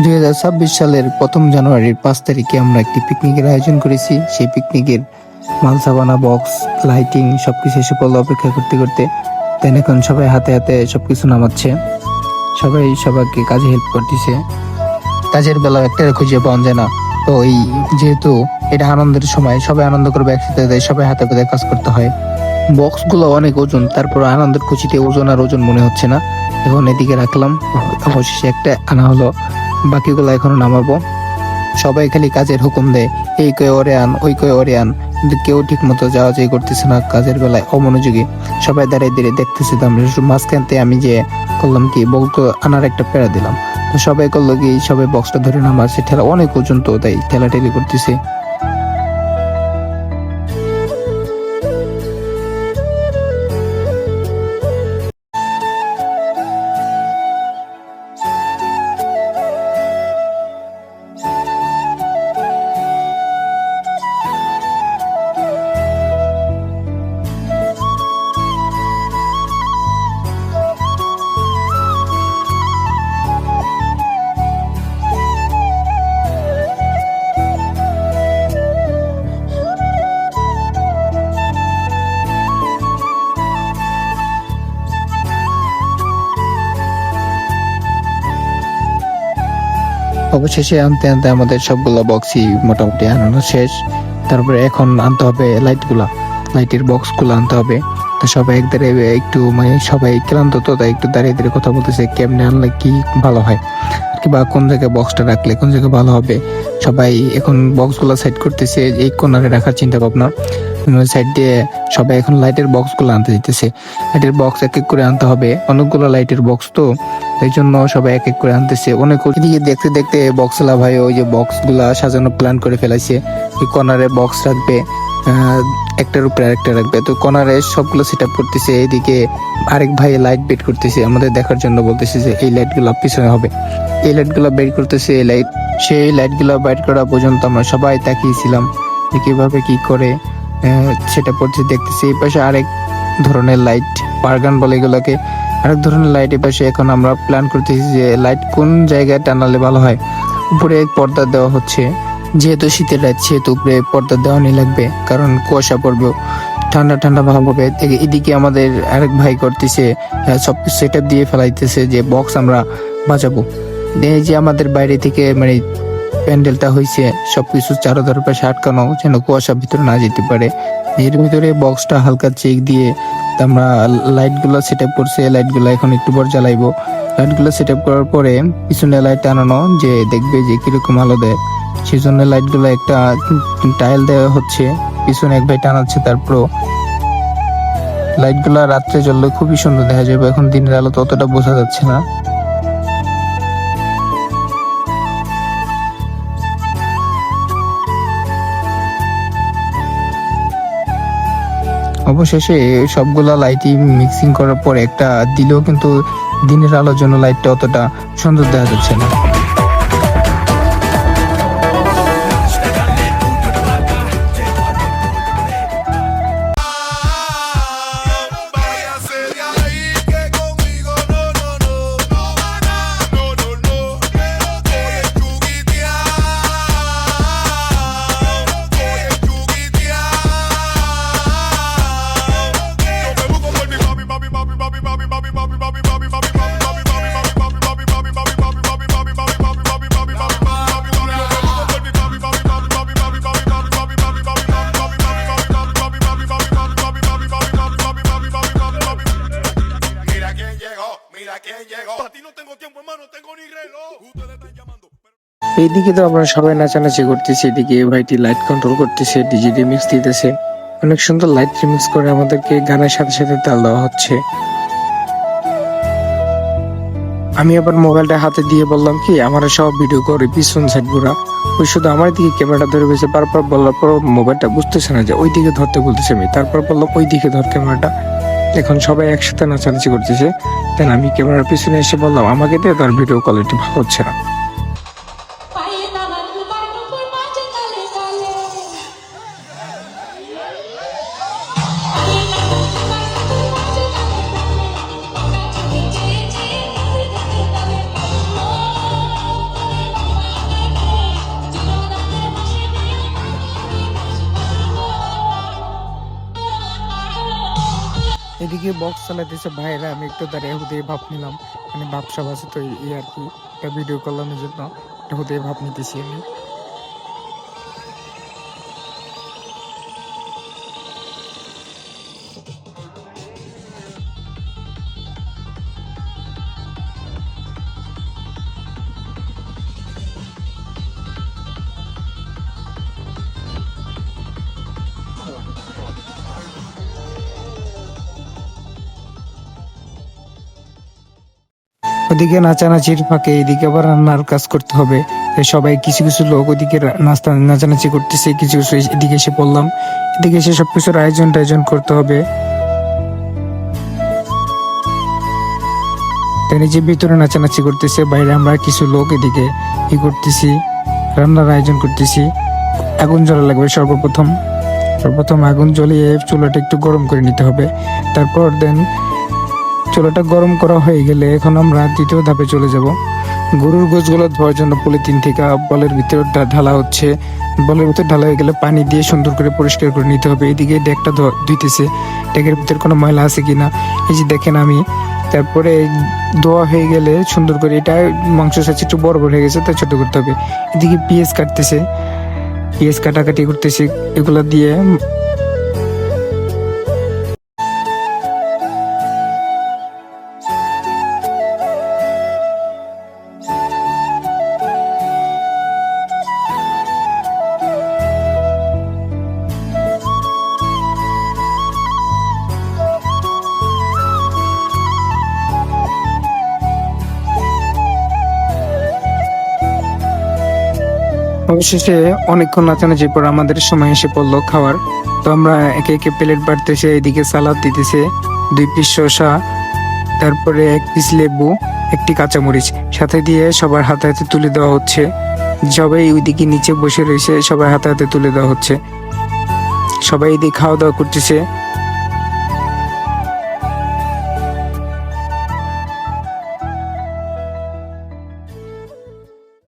2026 সালের 1 জানুয়ারির 5 তারিখে আমরা একটি পিকনিকের আয়োজন করেছি। সেই পিকনিকের মালসাবানা বক্স, লাইটিং সবকিছু এসে পড়লো অপেক্ষা করতে করতে। দেন এখন সবাই হাতে হাতে সবকিছু নামাচ্ছে, সবাই সবাইকে কাজে হেল্প করতেছে। কাজের বেলা একটা খুঁজে পাওয়া যায় না, তো এই যেহেতু এটা আনন্দের সময়, সবাই আনন্দ করবে একসাথে, তাই সবাই হাতে হাতে কাজ করতে হয়। বক্স গুলো অনেক ওজন, তারপর আনন্দের খুশিতে ওজন আর ওজন মনে হচ্ছে না। এখন এদিকে রাখলাম, অবশেষে একটা আনা হলো, বাকিগুলো এখনো নামাবো। সবাই খালি কাজের হুকুম দেয়, এই কয়ে ওরে আন, ওই কয়ে ওরে আন, কিন্তু কেউ ঠিক মতো যাওয়া যাই করতেছে না। কাজের বেলায় অমনোযোগী, সবাই দাঁড়িয়ে দাঁড়িয়ে দেখতেছে। তো আমরা মাঝখানতে আমি যে করলাম কি, বলতো আনার একটা প্যারা দিলাম। তো সবাই করলো কি, সবাই বক্সটা ধরে নামাচ্ছে, ঠেলা অনেক ওজন, তো তাই ঠেলাঠেলি করতেছে। অবশেষে আনতে আনতে আমাদের সবগুলো বক্সই মোটামুটি আনানো শেষ। তারপরে এখন আনতে হবে লাইটের বক্স গুলো আনতে হবে। তো সবাই এক দাঁড়িয়ে একটু সবাই ক্লান্ত, তো তাই একটু দাঁড়িয়ে দাঁড়িয়ে কথা বলতেছে, কেমনে আনলে কি ভালো হয়, কিংবা কোন জায়গায় বক্সটা রাখলে কোন জায়গায় ভালো হবে। সবাই এখন বক্স গুলো সেট করতেছে, এই কর্নারে রাখার চিন্তা ভাবনা। সাইড দিয়ে সবাই এখন লাইটের বক্স গুলো আনতে দিতেছে। লাইটের বক্স এক এক করে আনতে হবে, অনেকগুলো লাইটের বক্স, তো এই জন্য সবাই এক এক করে আনতেছে। অনেক এদিকে দেখতে দেখতে বক্সলা ভাই ওই যে বক্স গুলা সাজানো প্ল্যান করে ফেলাইছে। ওই কর্নারে বক্স রাখবে, একটার উপরে আরেকটা রাখবে। তো কর্নারে সবগুলো সেট আপ করতেছে। এইদিকে আরেক ভাই লাইট বের করতেছে আমাদের দেখার জন্য, বলতেছে যে এই লাইট গুলো পিছনে হবে। এই লাইট গুলো বের করতেছে। সেই লাইট গুলো বাইর করা পর্যন্ত আমরা সবাই তাকিয়েছিলাম যে কিভাবে কি করে সেটা পড়ছে দেখতেছি। এই পাশে আরেক ধরনের লাইট, পারগান বলে এগুলোকে, আরেক ধরনের লাইট। এই পাশে এখন আমরা প্ল্যান করতেছি যে লাইট কোন জায়গায় টানালে ভালো হয়। উপরে পর্দা দেওয়া হচ্ছে, যেহেতু শীতের রাত সেহেতু উপরে পর্দা দেওয়ানি লাগবে, কারণ কুয়াশা পড়বে, ঠান্ডা ঠান্ডা ভাব হবে। এদিকে আমাদের আরেক ভাই করতেছে সব সেট আপ দিয়ে ফেলাইতেছে যে বক্স আমরা বাজাবো। এই যে আমাদের বাইরে থেকে প্যান্ডেলটা হয়েছে, সবকিছু চারোধার পাশে আটকানো, যেন কুয়াশা ভিতরে না যেতে পারে। এর ভিতরে বক্সটা হালকা চেক দিয়ে আমরা লাইট গুলো সেট আপ করছি। লাইট গুলো এখন একটু পর জ্বালাইবো। লাইট গুলো সেট আপ করার পরে পিছনে লাইট টানানো, যে দেখবে যে কিরকম আলো দেয়, সেই জন্য লাইট গুলো একটা টাইল দেওয়া হচ্ছে, পিছনে এক ভাই টানাচ্ছে। তারপর লাইট গুলা রাত্রে জ্বললে খুবই সুন্দর দেখা যাবে, এখন দিনের আলো তো অতটা বোঝা যাচ্ছে না। অবশেষে সবগুলা লাইটই মিক্সিং করার পর একটা দিলেও কিন্তু দিনের আলোর জন্য লাইটটা অতটা সুন্দর দেখা যাচ্ছে না। এইদিকে তো আমরা সবাই নাচানাচি করতেছি, এদিকে ভাইটি লাইট কন্ট্রোল করতেছে, ডিজে রিমিক্স দিতেছে। অনেক সুন্দর লাইট রিমিক্স করে আমাদেরকে গানের সাথে সাথে তাল দেওয়া হচ্ছে। আমি আবার মোবাইলটা হাতে দিয়ে বললাম কি, আমার সব ভিডিও করে পিছন সাইড ঘোরা। ওই শুধু আমার দিকে ক্যামেরাটা ধরে বসে, বারবার বলার পর মোবাইলটা বুঝতেছে না যে ওই দিকে ধরতে বলতেছে আমি। তারপর বললাম ওই দিকে ধর ক্যামেরাটা। এখন সবাই একসাথে নাচানাচি করতেছে। দেন আমি ক্যামেরার পিছনে এসে বললাম আমাকে দিয়ে, তার ভিডিও কোয়ালিটি ভালো হচ্ছে না। এদিকে বক্স চালাইতেছে ভাইরা, আমি একটু দাঁড়িয়ে হুদে ভাব নিলাম, মানে ভাব সব আছে তো এই আর কি, একটা ভিডিও করলাম এই জন্য হুদে ভাব নিতেছি আমি। ওদিকে নাচানাচির ফাঁকে এদিকে আবার রান্নার কাজ করতে হবে, তাই সবাই কিছু কিছু লোক ওদিকে নাস্তা নাচানাচি করতেছে, কিছু কিছু এদিকে এসে পড়লাম। এদিকে এসে সবকিছুর আয়োজন করতে হবে। তাই নিজে ভিতরে নাচানাচি করতেছে, বাইরে আমরা কিছু লোক এদিকে করতেছি, রান্নার আয়োজন করতেছি। আগুন জ্বালা লাগবে সর্বপ্রথম, আগুন জ্বলিয়ে চুলাটা একটু গরম করে নিতে হবে। তারপর দেন চুলাটা গরম করা হয়ে গেলে এখন আমরা দ্বিতীয় ধাপে চলে যাব। গরুর গোশগুলো ধোয়ার জন্য পলিথিন থেকে বলের ভিতর ঢালা হচ্ছে। বলের ভিতর ঢালা হয়ে গেলে পানি দিয়ে সুন্দর করে পরিষ্কার করে নিতে হবে। এদিকে ডেকটা ধুইতেছে, ডেকের ভিতর কোনো ময়লা আছে কিনা এই যে দেখেন আমি। তারপরে ধোয়া হয়ে গেলে সুন্দর করে, এটা মাংস সাইজ একটু বড় বড় হয়ে গেছে তাই ছোট করতে হবে। এদিকে পেঁয়াজ কাটতেছে, পেঁয়াজ কাটাকাটি করতেছে, এগুলা দিয়ে অবশেষে অনেকক্ষণ নাচানাচির পর আমাদের সময় এসে পড়লো খাওয়ার। তো আমরা একে একে প্লেট বাড়তেছে, এদিকে সালাদ দিতেছে, 2 পিস শসা, তারপরে 1 পিস লেবু, একটি কাঁচামরিচ সাথে দিয়ে সবার হাতে হাতে তুলে দেওয়া হচ্ছে। সবাই ওইদিকে নিচে বসে রয়েছে, সবাই হাতে হাতে তুলে দেওয়া হচ্ছে। সবাই এদিকে খাওয়া দাওয়া করতেছে।